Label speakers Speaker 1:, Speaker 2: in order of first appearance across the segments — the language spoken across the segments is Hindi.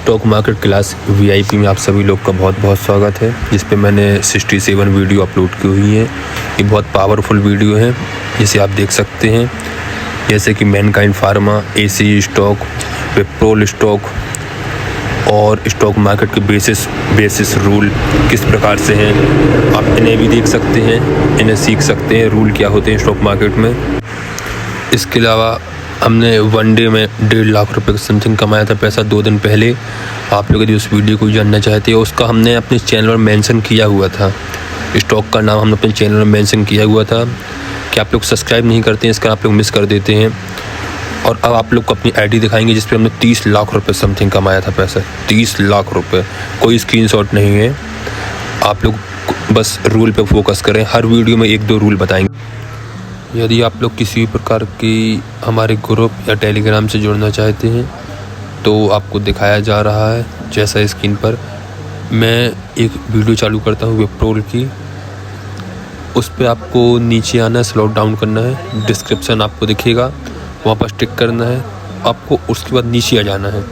Speaker 1: स्टॉक मार्केट क्लास VIP में आप सभी लोग का बहुत बहुत स्वागत है, जिस पे मैंने 67 वीडियो अपलोड की हुई है। ये बहुत पावरफुल वीडियो है, जिसे आप देख सकते हैं, जैसे कि Mankind pharma, ACE stock, Wipro stock और स्टॉक मार्केट के बेसिस रूल किस प्रकार से हैं। आप इन्हें भी देख सकते हैं, इन्हें सीख सकते हैं, रूल क्या होते हैं स्टॉक मार्केट में। इसके अलावा हमने वन डे में 1.5 लाख रुपए का समथिंग कमाया था पैसा 2 दिन पहले। आप लोग यदि उस वीडियो को जानना चाहते हो, उसका हमने अपने चैनल पर मेंशन किया हुआ था, स्टॉक का नाम हमने अपने चैनल में मेंशन किया हुआ था। कि आप लोग सब्सक्राइब नहीं करते हैं, इसका आप लोग मिस कर देते हैं। और अब आप लोग को अपनी ID दिखाएंगे, जिस पर हमने 30 लाख रुपये समथिंग कमाया था पैसा, 30 लाख रुपये। कोई स्क्रीनशॉट नहीं है, आप लोग बस रूल पे फोकस करें। हर वीडियो में 1-2 रूल बताएंगे। यदि आप लोग किसी भी प्रकार की हमारे ग्रुप या टेलीग्राम से जुड़ना चाहते हैं, तो आपको दिखाया जा रहा है जैसा स्क्रीन पर। मैं एक वीडियो चालू करता हूँ विप्रो की, उस पर आपको नीचे आना है, स्लॉट डाउन करना है, डिस्क्रिप्शन आपको दिखेगा, वहाँ पर टिक करना है आपको। उसके बाद नीचे आ जाना है,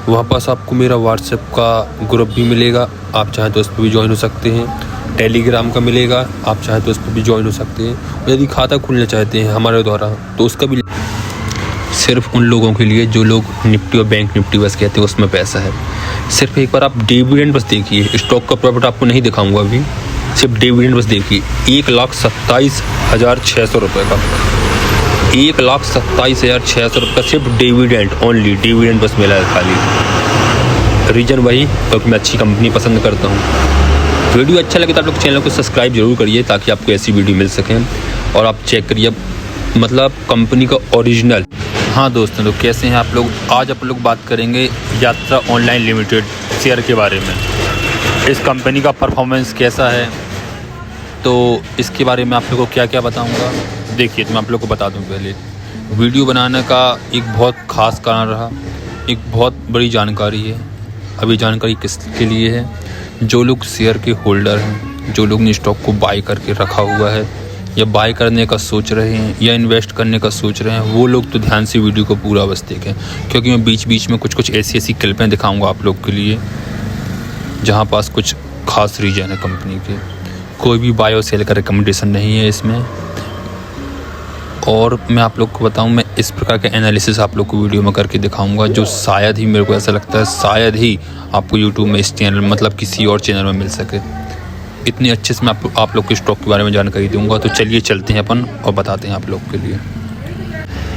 Speaker 1: वहाँ पास आपको मेरा व्हाट्सएप का ग्रुप भी मिलेगा, आप चाहें तो उस पर भी ज्वाइन हो सकते हैं। टेलीग्राम का मिलेगा, आप चाहें तो उस पर भी ज्वाइन हो सकते हैं। यदि खाता खोलना चाहते हैं हमारे द्वारा, तो उसका भी सिर्फ उन लोगों के लिए जो लोग निफ्टी और बैंक निफ्टी बस कहते हैं, उसमें पैसा है। सिर्फ एक बार आप डिविडेंड बस देखिए, स्टॉक का प्रॉफिट आपको नहीं दिखाऊंगा अभी, सिर्फ डिविडेंड बस देखिए। 1,27,600 रुपये का, 1,27,600 रुपये का सिर्फ डिविडेंड, ओनली डिविडेंड बस मिला है खाली। रीज़न वही, क्योंकि मैं अच्छी कंपनी पसंद करता हूँ। वीडियो अच्छा लगे तो आप लोग चैनल को सब्सक्राइब जरूर करिए, ताकि आपको ऐसी वीडियो मिल सकें। और आप चेक करिए, मतलब कंपनी का ओरिजिनल। हाँ दोस्तों, तो कैसे हैं आप लोग? आज आप लोग बात करेंगे यात्रा ऑनलाइन लिमिटेड शेयर के बारे में। इस कंपनी का परफॉर्मेंस कैसा है, तो इसके बारे में आप लोग को क्या क्या बताऊँगा। देखिए, तो मैं आप लोग को बता दूँ। पहले वीडियो बनाने का एक बहुत ख़ास कारण रहा, एक बहुत बड़ी जानकारी है। अभी जानकारी किसके लिए है? जो लोग शेयर के होल्डर हैं, जो लोग ने स्टॉक को बाय करके रखा हुआ है, या बाय करने का सोच रहे हैं, या इन्वेस्ट करने का सोच रहे हैं, वो लोग तो ध्यान से वीडियो को पूरा बस देखें। क्योंकि मैं बीच बीच में कुछ ऐसी क्लिपें दिखाऊंगा आप लोग के लिए, जहां पास कुछ खास रीजन है कंपनी के। कोई भी बाय और सेल का रिकमेंडेशन नहीं है इसमें। और मैं आप लोग को बताऊं, मैं इस प्रकार के एनालिसिस आप लोग को वीडियो में करके दिखाऊंगा, जो शायद ही, मेरे को ऐसा लगता है, शायद ही आपको यूट्यूब में इस चैनल, मतलब किसी और चैनल में मिल सके। इतनी अच्छे से मैं आप लोग के स्टॉक के बारे में जानकारी दूंगा। तो चलिए चलते हैं अपन और बताते हैं आप लोग के लिए।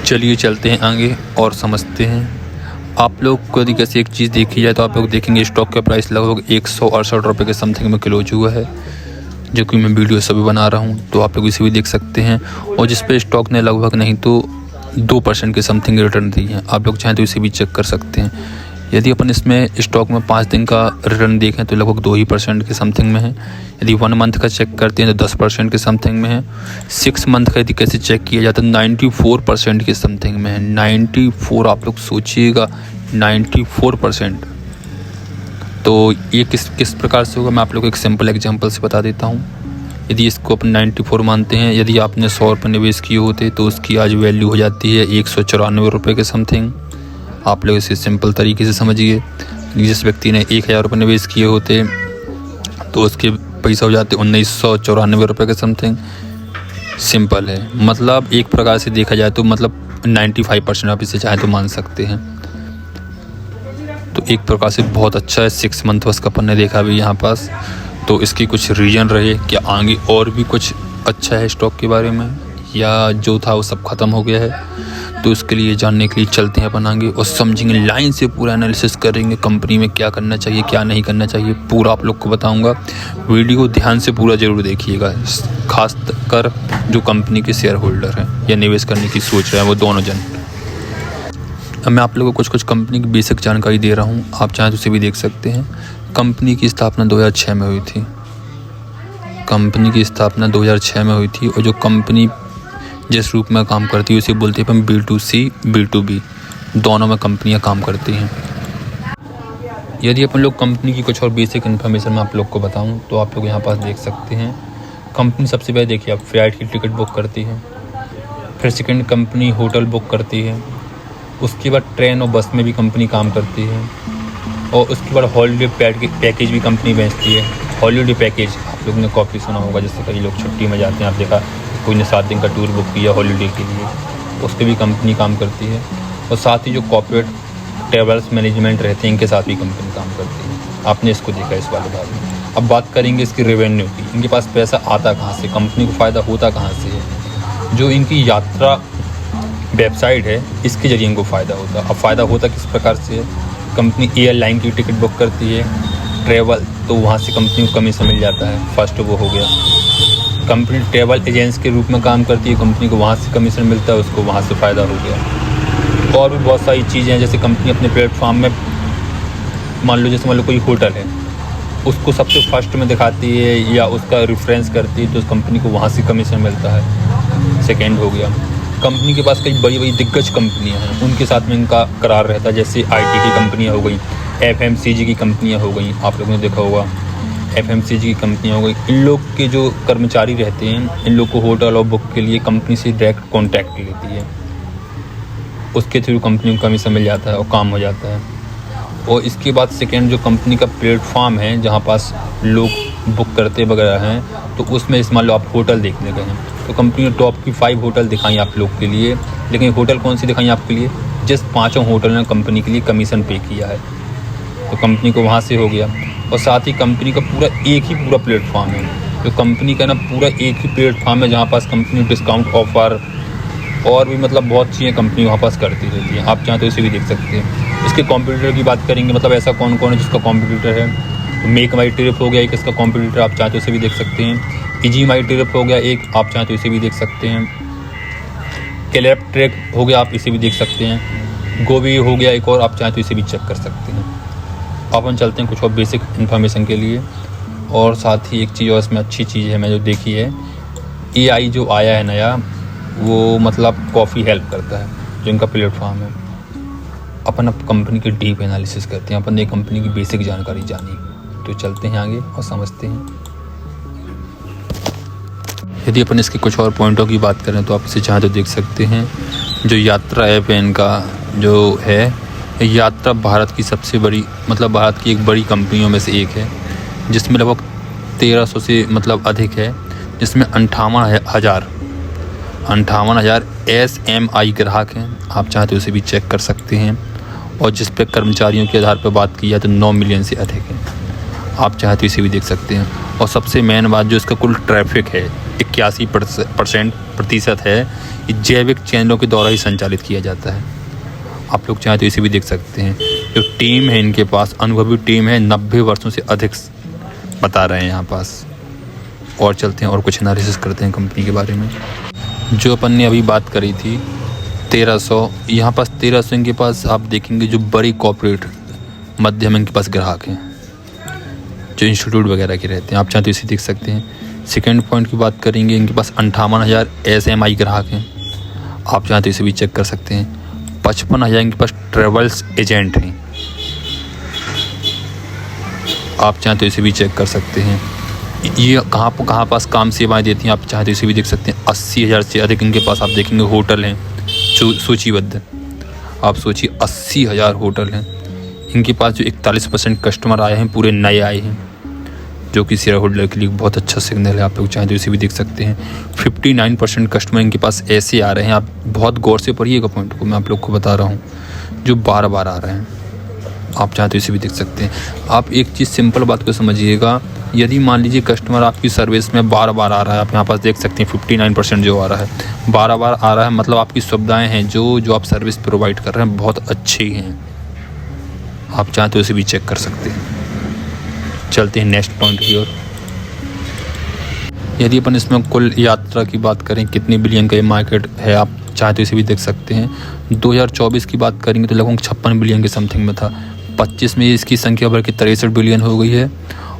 Speaker 1: चलिए चलते हैं आगे और समझते हैं। आप लोग को यदि कैसे एक चीज़ देखी जाए, तो आप लोग देखेंगे स्टॉक का प्राइस लगभग 168 रुपये के समथिंग में क्लोज हुआ है, जो कि मैं वीडियो सभी बना रहा हूँ, तो आप लोग इसे भी देख सकते हैं। और जिस पे स्टॉक ने लगभग नहीं तो 2% के समथिंग रिटर्न दी है। आप लोग चाहें तो इसे भी चेक कर सकते हैं। यदि अपन इसमें स्टॉक में 5 दिन का रिटर्न देखें, तो लगभग 2% के समथिंग में है। यदि 1 मंथ का चेक करते हैं, तो 10% के समथिंग में है। 6 मंथ का यदि कैसे चेक किया जाता है, 94% के समथिंग में है। 94, आप लोग सोचिएगा, 94%। तो ये किस प्रकार से होगा, मैं आप लोग को एक सिंपल एग्जांपल से बता देता हूँ। यदि इसको अपन 94 मानते हैं, यदि आपने 100 रुपये निवेश किए होते, तो उसकी आज वैल्यू हो जाती है 194 रुपये के समथिंग। आप लोग इसे सिंपल तरीके से समझिए। जिस व्यक्ति ने 1000 रुपये निवेश किए होते, तो उसके पैसा हो जाते 1994 रुपये के समथिंग। सिंपल है, मतलब एक प्रकार से देखा जाए तो मतलब 95% आप इसे चाहे तो मान सकते हैं। तो एक प्रकार से बहुत अच्छा है। 6 मंथ बस का अपन ने देखा भी यहाँ पास। तो इसकी कुछ रीजन रहे कि आगे और भी कुछ अच्छा है स्टॉक के बारे में, या जो था वो सब ख़त्म हो गया है। तो इसके लिए जानने के लिए चलते हैं अपन आगे और समझेंगे, लाइन से पूरा एनालिसिस करेंगे, कंपनी में क्या करना चाहिए, क्या नहीं करना चाहिए, पूरा आप लोग को बताऊंगा। वीडियो को ध्यान से पूरा ज़रूर देखिएगा, खास कर जो कंपनी के शेयर होल्डर हैं या निवेश करने की सोच रहे हैं, वो दोनों जन। अब मैं आप लोगों को कुछ कंपनी की बेसिक जानकारी दे रहा हूँ, आप चाहें तो उसे भी देख सकते हैं। कंपनी की स्थापना 2006 में हुई थी। कंपनी की स्थापना 2006 में हुई थी। और जो कंपनी जिस रूप में काम करती है, उसे बोलते हैं अपन B2C, B2B, दोनों में कंपनियां काम करती हैं। यदि अपन लोग कंपनी की कुछ और बेसिक इन्फॉर्मेशन मैं आप लोग को बताऊं, तो आप लोग यहाँ पास देख सकते हैं। कंपनी सबसे पहले देखिए, आप फ्लाइट की टिकट बुक करती है। फिर सेकंड, कंपनी होटल बुक करती है। उसके बाद ट्रेन और बस में भी कंपनी काम करती है। और उसके बाद हॉलीडे पैकेज भी कंपनी बेचती है। हॉलीडे पैकेज आप लोगों ने काफ़ी सुना होगा, जैसे कई लोग छुट्टी में जाते हैं, आप देखा कोई ने 7 दिन का टूर बुक किया हॉलीडे के लिए, उस पर भी कंपनी काम करती है। और साथ ही जो कॉर्पोरेट ट्रेवल्स मैनेजमेंट रहते हैं, इनके साथ भी कंपनी काम करती है। आपने इसको देखा इस वाले भाग में। अब बात करेंगे इसकी रेवेन्यू की, इनके पास पैसा आता कहाँ से, कंपनी को फ़ायदा होता कहाँ से है। जो इनकी यात्रा वेबसाइट है, इसके ज़रिए इनको फ़ायदा होता। अब फ़ायदा होता किस प्रकार से है, कंपनी एयरलाइन की टिकट बुक करती है, ट्रैवल, तो वहाँ से कंपनी को कमीशन मिल जाता है, फर्स्ट वो हो गया। कंपनी ट्रैवल एजेंट्स के रूप में काम करती है, कंपनी को वहाँ से कमीशन मिलता है, उसको वहाँ से फ़ायदा हो गया। और भी बहुत सारी चीज़ें हैं, जैसे कंपनी अपने प्लेटफॉर्म में मान लो कोई होटल है, उसको सबसे फर्स्ट में दिखाती है या उसका रेफरेंस करती है, तो उस कंपनी को वहाँ से कमीशन मिलता है। सेकेंड हो गया, कंपनी के पास कई बड़ी बड़ी दिग्गज कंपनियां हैं, उनके साथ में इनका करार रहता है, जैसे आईटी की कंपनियां हो गई, एफएमसीजी की कंपनियां हो गई, आप लोगों ने देखा होगा एफएमसीजी की कंपनियां हो गई। इन लोग के जो कर्मचारी रहते हैं, इन लोग को होटल और बुक के लिए कंपनी से डायरेक्ट कॉन्टैक्ट लेती है, उसके थ्रू कंपनी को कमीशन मिल जाता है और काम हो जाता है। और इसके बाद सेकेंड जो कंपनी का प्लेटफॉर्म है, जहाँ पास लोग बुक करते वगैरह हैं, तो उसमें इस मान लो आप होटल देखने गए हैं, तो कंपनी ने टॉप की 5 होटल दिखाई आप लोग के लिए, लेकिन होटल कौन सी दिखाई आपके लिए, जिस 5 होटल ने कंपनी के लिए कमीशन पे किया है, तो कंपनी को वहाँ से हो गया। और साथ ही कंपनी का पूरा एक ही पूरा प्लेटफॉर्म है, तो कंपनी का ना पूरा एक ही प्लेटफॉर्म है, जहाँ पास कंपनी डिस्काउंट ऑफर और भी मतलब बहुत चीज़ें कंपनी वहाँ पास करती रहती है। आप चाहें तो इसे भी देख सकते हैं। इसके कॉम्पिटिटर की बात करेंगे, मतलब ऐसा कौन कौन है जिसका कॉम्पिटिटर है, तो मेक माई ट्रिप हो गया एक इसका कॉम्पिटिटर, आप चाहें तो इसे भी देख सकते हैं। इजी माई ट्रिप हो गया एक, आप चाहें तो इसे भी देख सकते हैं। क्लैप ट्रैक हो गया, आप इसे भी देख सकते हैं। गोवी हो गया एक और, आप चाहें तो इसे भी चेक कर सकते हैं। अपन चलते हैं कुछ और बेसिक इन्फॉर्मेशन के लिए। और साथ ही एक चीज़ और इसमें अच्छी चीज़ है, मैं जो देखी है, AI जो आया है नया, वो मतलब काफ़ी हेल्प करता है, जो इनका प्लेटफॉर्म है। अपन अब कंपनी के डीप एनालिसिस करते हैं, अपन ने कंपनी की बेसिक जानकारी जानी, तो चलते हैं आगे और समझते हैं। यदि अपन इसके कुछ और पॉइंटों की बात करें तो आप इसे चाहें तो देख सकते हैं। जो यात्रा ऐप है इनका जो है, यात्रा भारत की सबसे बड़ी, मतलब भारत की एक बड़ी कंपनियों में से एक है, जिसमें लगभग 1300 से मतलब अधिक है, जिसमें 58,000 SMI ग्राहक हैं, आप चाहें तो उसे भी चेक कर सकते हैं। और जिस पर कर्मचारियों के आधार पर बात की जाए तो 9 मिलियन से अधिक है, आप चाहें तो इसे भी देख सकते हैं। और सबसे मेन बात, जो इसका कुल ट्रैफिक है 81% है, ये जैविक चैनलों के द्वारा ही संचालित किया जाता है, आप लोग चाहें तो इसे भी देख सकते हैं। जो टीम है इनके पास, अनुभवी टीम है, 90 वर्षों से अधिक बता रहे हैं यहाँ पास। और चलते हैं और कुछ एनालिसिस करते हैं कंपनी के बारे में। जो अपन ने अभी बात करी थी 1300, यहाँ पास 1300 इनके पास आप देखेंगे जो बड़ी कॉर्पोरेट मध्यम इनके पास ग्राहक हैं, जो इंस्टीट्यूट वगैरह के रहते हैं, आप चाहें तो इसे देख सकते हैं। सेकेंड पॉइंट की बात करेंगे, इनके पास 58,000 SMI ग्राहक हैं, आप चाहें तो इसे भी चेक कर सकते हैं। 55,000 इनके पास ट्रेवल्स एजेंट हैं, आप चाहें तो इसे भी चेक कर सकते हैं। ये कहाँ पास काम सेवाएं देती हैं, आप चाहें तो इसे भी देख सकते हैं। 80,000 से अधिक इनके पास आप देखेंगे होटल हैं सूचीबद्ध, आप सोचिए 80,000 होटल हैं इनके पास। जो 41% कस्टमर आए हैं, पूरे नए आए हैं, जो कि शेयर होल्डर के लिए बहुत अच्छा सिग्नल है, आप लोग चाहें तो इसे भी देख सकते हैं। 59% कस्टमर इनके पास ऐसे आ रहे हैं, आप बहुत गौर से पढ़िएगा पॉइंट को, मैं आप लोग को बता रहा हूँ, जो बार बार आ रहे हैं, आप चाहें तो इसे भी देख सकते हैं। आप एक चीज़ सिंपल बात को समझिएगा, यदि मान लीजिए कस्टमर आपकी सर्विस में बार बार आ रहा है, आप यहाँ पास देख सकते हैं 59% जो आ रहा है, बार बार आ रहा है, मतलब आपकी सुविधाएं हैं जो आप सर्विस प्रोवाइड कर रहे हैं बहुत अच्छी हैं, आप चाहें तो इसे भी चेक कर सकते हैं। चलते हैं नेक्स्ट पॉइंट की ओर। यदि अपन इसमें कुल यात्रा की बात करें, कितनी बिलियन का ये मार्केट है, आप चाहें तो इसे भी देख सकते हैं। 2024 की बात करेंगे तो लगभग 56 बिलियन के समथिंग में था, 25 में इसकी संख्या बढ़ के 63 बिलियन हो गई है।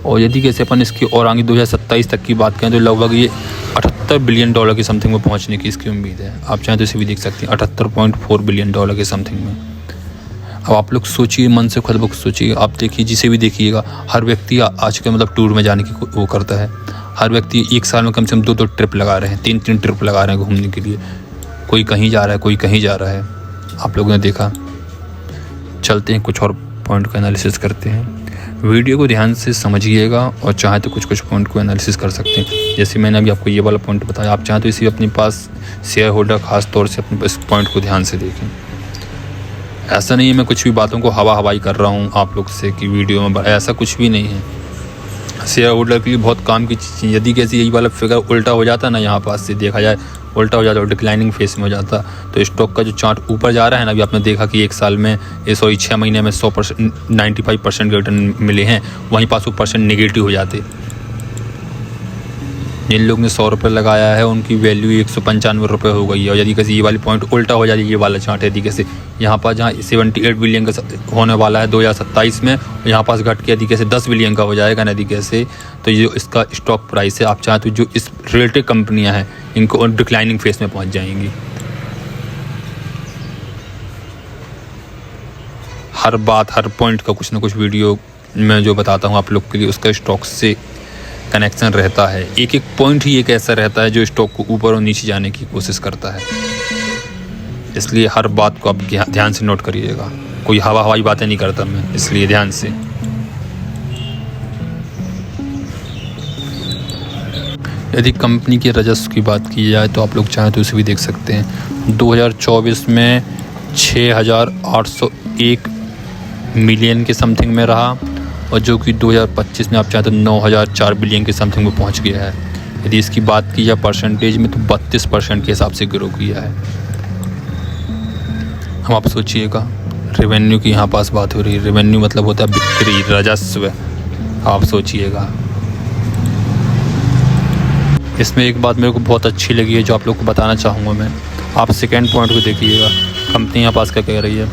Speaker 1: और यदि कैसे अपन इसकी और आगे 2027 तक की बात करें तो लगभग ये $78 बिलियन की समथिंग में पहुंचने की इसकी उम्मीद है, आप चाहें तो इसे भी देख सकते हैं। $78.4 बिलियन के समथिंग में। अब आप लोग सोचिए, मन से खुद बुक सोचिए, आप देखिए, जिसे भी देखिएगा, हर व्यक्ति आज के मतलब टूर में जाने की वो करता है, हर व्यक्ति एक साल में कम से कम 2 ट्रिप लगा रहे हैं, 3 ट्रिप लगा रहे हैं घूमने के लिए, कोई कहीं जा रहा है, कोई कहीं जा रहा है, आप लोगों ने देखा। चलते हैं कुछ और पॉइंट को एनालिसिस करते हैं। वीडियो को ध्यान से समझिएगा और चाहे तो कुछ पॉइंट को एनालिसिस कर सकते हैं। जैसे मैंने अभी आपको ये वाला पॉइंट बताया, आप चाहें तो इसी अपने पास शेयर होल्डर खास तौर से अपने इस पॉइंट को ध्यान से देखें। ऐसा नहीं है मैं कुछ भी बातों को हवाई कर रहा हूँ आप लोग से कि वीडियो में, ऐसा कुछ भी नहीं है। शेयर होल्डर के लिए बहुत काम की चीज़ है। यदि कैसे यही वाला फिगर उल्टा हो जाता ना, यहाँ पास से देखा जाए उल्टा हो जाता और डिक्लाइनिंग फेस में हो जाता, तो स्टॉक का जो चार्ट ऊपर जा रहा है ना, अभी आपने देखा कि 1 साल में 6 महीने में 100% 95% के रिटर्न मिले हैं, वहीं पास वो परसेंट नेगेटिव हो जाते। जिन लोग ने 100 रुपये लगाया है उनकी वैल्यू 195 रुपये हो गई है। और यदि कैसे ये वाली पॉइंट उल्टा हो जाए, ये वाला चार्ट यदि कैसे यहाँ पर जहाँ 78 बिलियन का होने वाला है 2027 में, यहाँ पास घट के यदि कैसे 10 बिलियन का हो जाएगा यदि कैसे, तो ये इसका स्टॉक प्राइस है। आप चाहें तो जो इस रिलेटेड कंपनियाँ हैं इनको डिक्लाइनिंग फेस में पहुँच जाएंगी। हर बात हर पॉइंट का कुछ ना कुछ वीडियो में जो बताता हूँ आप लोग के लिए, उसका स्टॉक से कनेक्शन रहता है। एक एक पॉइंट ही एक ऐसा रहता है जो स्टॉक को ऊपर और नीचे जाने की कोशिश करता है। इसलिए हर बात को आप ध्यान से नोट करिएगा। कोई हवाई बातें नहीं करता मैं, इसलिए ध्यान से। यदि कंपनी के राजस्व की बात की जाए तो आप लोग चाहें तो उसे भी देख सकते हैं। 2024 में 6,801 मिलियन के समथिंग में रहा, और जो कि 2025 में आप चाहें तो 9,004 बिलियन के समथिंग में पहुंच गया है। यदि इसकी बात की जाए परसेंटेज में तो 32% के हिसाब से ग्रो किया है। हम आप सोचिएगा, रेवेन्यू की यहाँ पास बात हो रही है। रेवेन्यू मतलब होता है बिक्री, राजस्व। आप सोचिएगा, इसमें एक बात मेरे को बहुत अच्छी लगी है जो आप लोग को बताना चाहूँगा मैं। आप सेकेंड पॉइंट को देखिएगा, कंपनी यहाँ पास क्या कह रही है।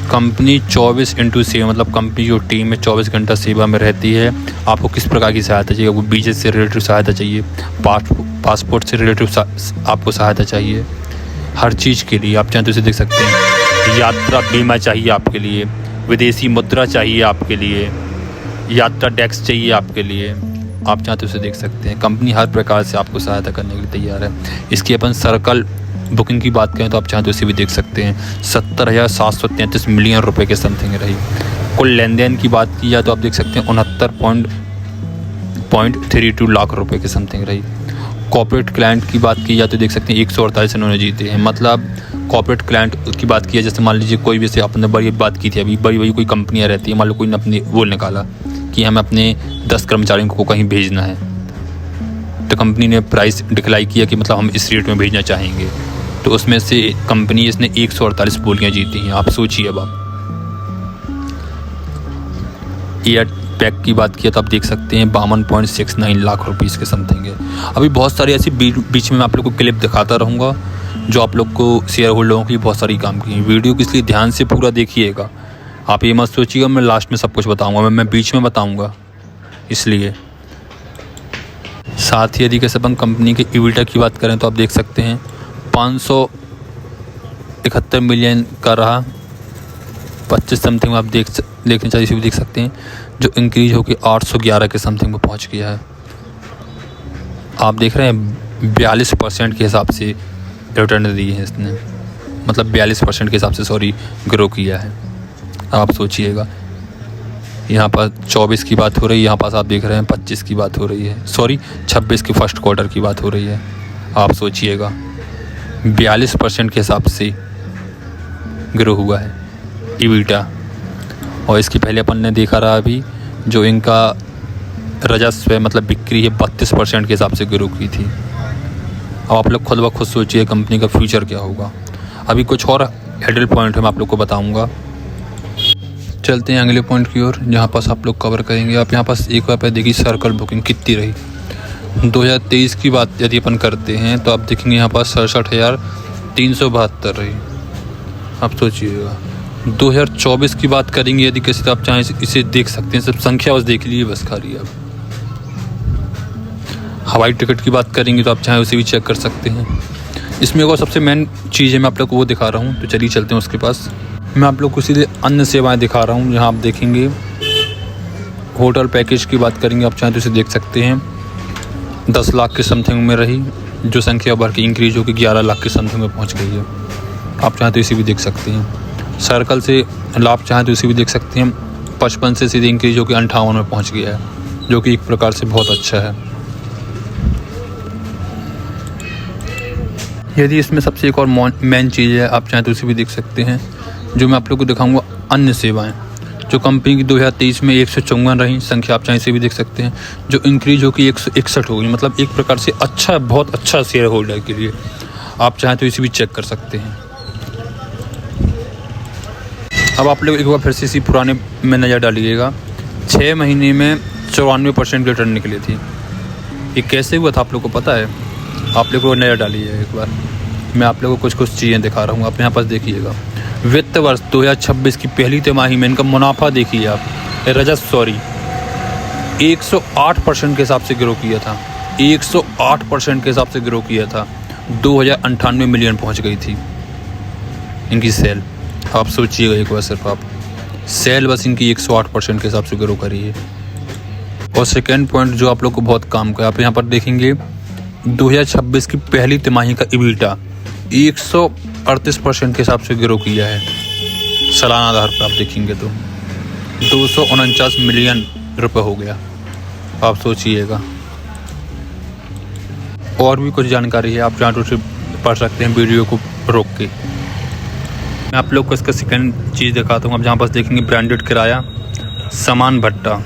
Speaker 1: कंपनी 24/7 मतलब कंपनी जो टीम है 24 घंटा सेवा में रहती है। आपको किस प्रकार की सहायता चाहिए, वो बिजनेस से रिलेटेड सहायता चाहिए, पासपोर्ट से रिलेटेड आपको सहायता चाहिए, हर चीज़ के लिए आप चाहें तो इसे देख सकते हैं। यात्रा बीमा चाहिए आपके लिए, विदेशी मुद्रा चाहिए आपके लिए, यात्रा टैक्स चाहिए आपके लिए, आप चाहें तो उसे देख सकते हैं। कंपनी हर प्रकार से आपको सहायता करने के लिए तैयार है। इसकी अपन सर्कल बुकिंग की बात करें तो आप चाहें तो इसे भी देख सकते हैं। 70,733 मिलियन रुपए के समथिंग रही। कुल लेन देन की बात की जाए तो आप देख सकते हैं 69.32 लाख रुपए के समथिंग रही। कॉर्पोरेट क्लाइंट की बात की जाए तो देख सकते हैं 148 इन्होंने जीते हैं। मतलब कॉर्पोरेट क्लाइंट की बात की जाए, जैसे मान लीजिए कोई भी से आपने बड़ी बात की थी, अभी बड़ी कोई कंपनियाँ रहती है, मान लो कोई ने अपनी वो निकाला कि हमें अपने 10 कर्मचारियों को कहीं भेजना है, तो कंपनी ने प्राइस डिक्लाइन किया कि मतलब हम इस रेट में भेजना चाहेंगे, तो उसमें से कंपनी इसने 148 बोलियाँ जीती हैं। आप सोचिए। अब आप एयर पैक की बात किया तो आप देख सकते हैं 52.69 लाख रुपीस के समथिंग है। अभी बहुत सारी ऐसी बीच में मैं आप लोग को क्लिप दिखाता रहूँगा जो आप लोग को शेयर होल्डरों की बहुत सारी काम की। वीडियो को इसलिए ध्यान से पूरा देखिएगा। आप ये मत सोचिएगा मैं लास्ट में सब कुछ बताऊँगा, मैं बीच में बताऊँगा। इसलिए साथ ही यदि कैसे अपन कंपनी के EBITDA की बात करें तो आप देख सकते हैं 571 मिलियन का रहा। 25 समथिंग में आप देखने चाहिए, इसे भी देख सकते हैं, जो इंक्रीज होकर 811 के समथिंग में पहुंच गया है। आप देख रहे हैं 42% के हिसाब से रिटर्न दिए हैं इसने, मतलब 42% के हिसाब से ग्रो किया है। आप सोचिएगा, यहाँ पर 24 की बात हो रही है, यहाँ पास आप देख रहे हैं 25 की बात हो रही है, 26 की फर्स्ट क्वार्टर की बात हो रही है। आप सोचिएगा 42% के हिसाब से ग्रो हुआ है EBITDA। और इसकी पहले अपन ने देखा रहा अभी जो इनका राजस्व है मतलब बिक्री है 32% के हिसाब से ग्रो की थी। अब आप लोग खुद ब खुद सोचिए कंपनी का फ्यूचर क्या होगा। अभी कुछ और हेडल पॉइंट है मैं आप लोग को बताऊंगा। चलते हैं अगले पॉइंट की ओर जहाँ पास आप लोग कवर करेंगे। आप यहाँ पास एक बार देखिए सर्कल बुकिंग कितनी रही। 2023 की बात यदि अपन करते हैं तो आप देखेंगे यहाँ पास 67,372 रही। आप सोचिएगा 2024 की बात करेंगे यदि कैसे तो आप चाहें इसे देख सकते हैं, सब संख्या बस देख लीजिए बस खाली। अब हवाई टिकट की बात करेंगे तो आप चाहें उसे भी चेक कर सकते हैं। इसमें एक और सबसे मेन चीज़ है मैं आप लोग को वो दिखा रहा हूँ, तो चलिए चलते हैं उसके पास। मैं आप लोग को सीधे अन्य सेवाएं दिखा रहा हूँ। यहाँ आप देखेंगे होटल पैकेज की बात करेंगे, आप चाहें तो इसे देख सकते हैं। 10 लाख के समथिंग में रही, जो संख्या बढ़ के इंक्रीज होकर 11 लाख के समथिंग में पहुँच गई है। आप चाहें तो इसे भी देख सकते हैं। सर्कल से लाभ चाहें तो इसे भी देख सकते हैं। 55 से सीधे इंक्रीज जो कि 58 में पहुंच गया है, जो कि एक प्रकार से बहुत अच्छा है। यदि इसमें सबसे एक और मेन चीज़ है, आप चाहें तो उसे भी देख सकते हैं, जो मैं आप लोग को दिखाऊंगा अन्य सेवाएं, जो कंपनी की 2023 में 154 रही संख्या, आप चाहें इसे भी देख सकते हैं, जो इंक्रीज हो कि 161 हो गई। मतलब एक प्रकार से अच्छा, बहुत अच्छा शेयर होल्डर के लिए। आप चाहें तो इसे भी चेक कर सकते हैं। अब आप लोग एक बार फिर से इसी पुराने में नज़र डालिएगा। 6 महीने में 94% की रिटर्न निकली थी। ये कैसे हुआ था आप लोग को पता है? आप लोग को नज़र डालिए एक बार। मैं आप लोगों को कुछ चीज़ें दिखा रहा हूँ, आप यहाँ पास देखिएगा। वित्त वर्ष 2026 की पहली तिमाही में इनका मुनाफा देखिए आप, राजस्व 108% के हिसाब से ग्रो किया था। 108% के हिसाब से ग्रो किया था। 2098 मिलियन पहुँच गई थी इनकी सेल। आप सोचिएगा एक बार, सिर्फ आप सेल बस इनकी 108% के हिसाब से ग्रो करी है। और सेकेंड पॉइंट जो आप लोग को बहुत काम का, आप यहाँ पर देखेंगे 2026 की पहली तिमाही का EBITDA 138% के हिसाब से ग्रो किया है। सालाना आधार पर आप देखेंगे तो 249 मिलियन रुपए हो गया। आप सोचिएगा। और भी कुछ जानकारी है, आप जहाँ से पढ़ सकते हैं वीडियो को रोक के। मैं आप लोग को इसका सेकंड चीज़ दिखाता हूँ। आप जहाँ पास देखेंगे ब्रांडेड किराया, सामान भट्टा,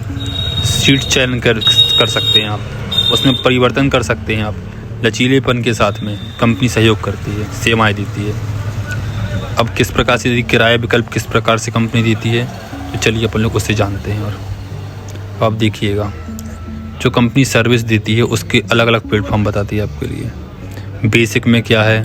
Speaker 1: सीट चयन कर सकते हैं आप, उसमें परिवर्तन कर सकते हैं आप। लचीलेपन के साथ में कंपनी सहयोग करती है, सेवाएं देती है। अब किस प्रकार से किराया विकल्प किस प्रकार से कंपनी देती है, तो चलिए अपन लोग उससे जानते हैं। और आप देखिएगा, जो कंपनी सर्विस देती है उसके अलग अलग प्लेटफॉर्म बताती है आपके लिए। बेसिक में क्या है,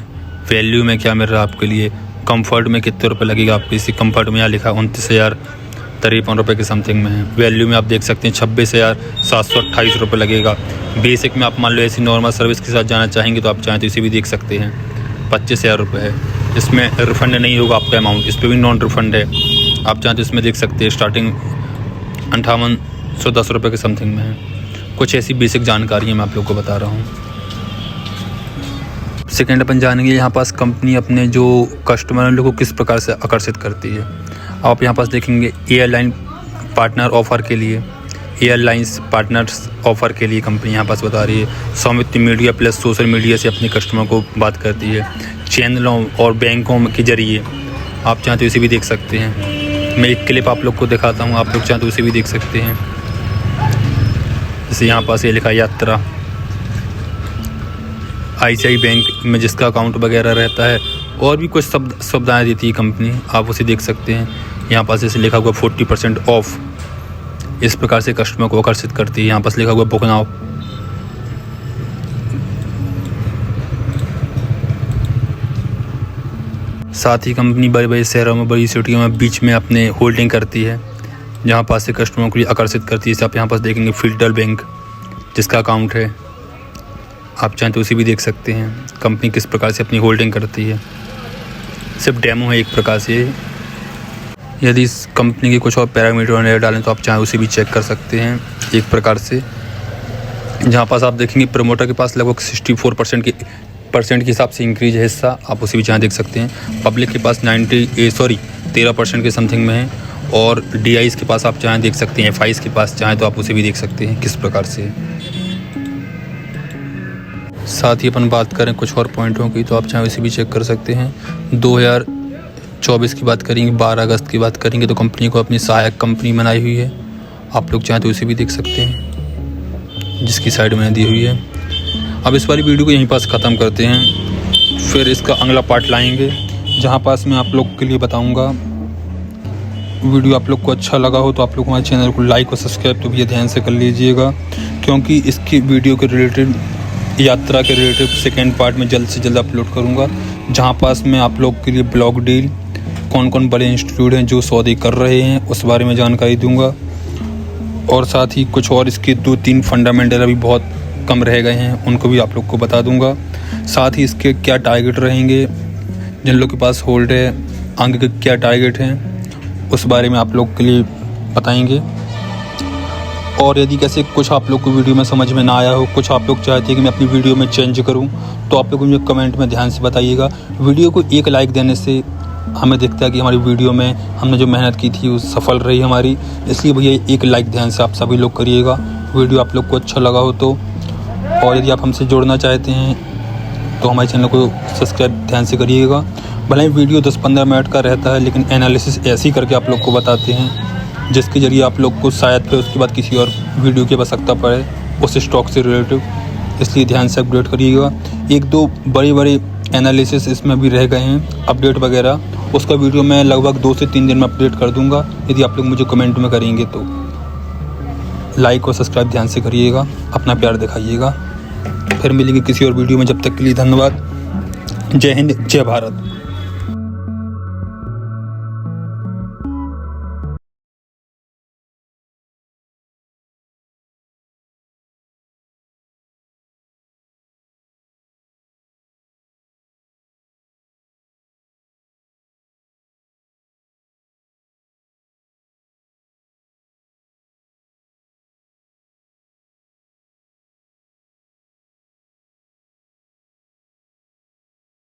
Speaker 1: वैल्यू में क्या मिल रहा है आपके लिए, कंफर्ट में कितने रुपए लगेगा आपको। इसी कंफर्ट में यहाँ लिखा 29,053 रुपये के समथिंग में है। वैल्यू में आप देख सकते हैं 26,728 रुपये लगेगा। बेसिक में आप मान लो ऐसी नॉर्मल सर्विस के साथ जाना चाहेंगे तो आप चाहें तो इसे भी देख सकते हैं, 25,000 रुपये है। इसमें रिफ़ंड नहीं होगा आपका अमाउंट, इस पर भी नॉन रिफ़ंड है। आप चाहें तो इसमें देख सकते हैं स्टार्टिंग 5810 रुपये के समथिंग में है। कुछ ऐसी बेसिक जानकारी मैं आप लोग को बता रहा हूँ। सेकेंड अपन जानेंगे यहाँ पास कंपनी अपने जो कस्टमर लोगों को किस प्रकार से आकर्षित करती है। आप यहाँ पास देखेंगे एयरलाइन पार्टनर ऑफ़र के लिए, एयरलाइंस पार्टनर्स ऑफ़र के लिए कंपनी यहाँ पास बता रही है। स्वामित्व मीडिया प्लस सोशल मीडिया से अपने कस्टमर को बात करती है। चैनलों और बैंकों के जरिए आप चाहें तो इसे भी देख सकते हैं। मैं एक क्लिप आप लोग को दिखाता हूँ, आप लोग चाहें तो इसे भी देख सकते हैं। जैसे यहाँ पास ये लिखा यात्रा, ICICI बैंक में जिसका अकाउंट वगैरह रहता है, और भी कुछ सुविधाएँ देती है कंपनी, आप उसे देख सकते हैं। यहाँ पास जैसे लिखा हुआ 40% ऑफ, इस प्रकार से कस्टमर को आकर्षित करती है। यहाँ पास लिखा हुआ बुक नाउ। साथ ही कंपनी बड़े बड़े शहरों में, बड़ी सिटियों में बीच में अपने होल्डिंग करती है, जहाँ पास से कस्टमर को आकर्षित करती है। जैसे आप यहाँ पास देखेंगे फेडरल बैंक जिसका अकाउंट है, आप चाहें तो उसे भी देख सकते हैं। कंपनी किस प्रकार से अपनी होल्डिंग करती है, सिर्फ डेमो है एक प्रकार से। यदि इस कंपनी के कुछ और पैरामीटर डालें तो आप चाहें उसे भी चेक कर सकते हैं एक प्रकार से। जहाँ पास आप देखेंगे प्रमोटर के पास लगभग 64% के हिसाब से इंक्रीज है हिस्सा, आप उसे भी चाहें देख सकते हैं। पब्लिक के पास 13% के समथिंग में है। और DIs के पास आप चाहें देख सकते हैं। FIs के पास चाहें तो आप उसे भी देख सकते हैं किस प्रकार से। साथ ही अपन बात करें कुछ और पॉइंटों की, तो आप चाहें उसे भी चेक कर सकते हैं। 2024 की बात करेंगे, 12 अगस्त की बात करेंगे, तो कंपनी को अपनी सहायक कंपनी बनाई हुई है। आप लोग चाहें तो उसे भी देख सकते हैं, जिसकी साइड में दी हुई है। अब इस वाली वीडियो को यहीं पास ख़त्म करते हैं, फिर इसका अगला पार्ट लाएंगे, जहां पास मैं आप लोग के लिए बताऊंगा। वीडियो आप लोग को अच्छा लगा हो तो आप लोग हमारे चैनल को लाइक और सब्सक्राइब तो भी ध्यान से कर लीजिएगा, क्योंकि इसकी वीडियो के रिलेटेड, यात्रा के रिलेटेड सेकेंड पार्ट में जल्द से जल्द अपलोड करूँगा, जहाँ पास मैं आप लोग के लिए ब्लॉक डील, कौन कौन बड़े इंस्टीट्यूट हैं जो सौदे कर रहे हैं उस बारे में जानकारी दूंगा। और साथ ही कुछ और इसके 2-3 फंडामेंटल अभी बहुत कम रह गए हैं, उनको भी आप लोग को बता दूंगा। साथ ही इसके क्या टारगेट रहेंगे, जिन लोग के पास होल्ड है आगे के क्या टारगेट हैं, उस बारे में आप लोग के लिए बताएंगे। और यदि कैसे कुछ आप लोग को वीडियो में समझ में ना आया हो, कुछ आप लोग चाहते हैं कि मैं अपनी वीडियो में चेंज करूं, तो आप लोग मुझे कमेंट में ध्यान से बताइएगा। वीडियो को एक लाइक देने से हमें दिखता है कि हमारी वीडियो में हमने जो मेहनत की थी वो सफल रही हमारी। इसलिए भैया एक लाइक ध्यान से आप सभी लोग करिएगा, वीडियो आप लोग को अच्छा लगा हो तो। और यदि आप हमसे जुड़ना चाहते हैं तो हमारे चैनल को सब्सक्राइब ध्यान से करिएगा। भले ही वीडियो 10-15 मिनट का रहता है, लेकिन एनालिसिस ऐसे ही करके आप लोग को बताते हैं जिसके ज़रिए आप लोग को शायद फिर उसके बाद किसी और वीडियो की आवश्यकता पड़े उस स्टॉक से रिलेटिव। इसलिए ध्यान से अपडेट करिएगा। 1-2 बड़े एनालिसिस इसमें भी रह गए हैं अपडेट वगैरह, उसका वीडियो मैं लगभग 2 से 3 दिन में अपडेट कर दूंगा यदि आप लोग मुझे कमेंट में करेंगे तो। लाइक और सब्सक्राइब ध्यान से करिएगा, अपना प्यार दिखाइएगा। फिर मिलेंगे किसी और वीडियो में, जब तक के लिए धन्यवाद। जय हिंद, जय भारत।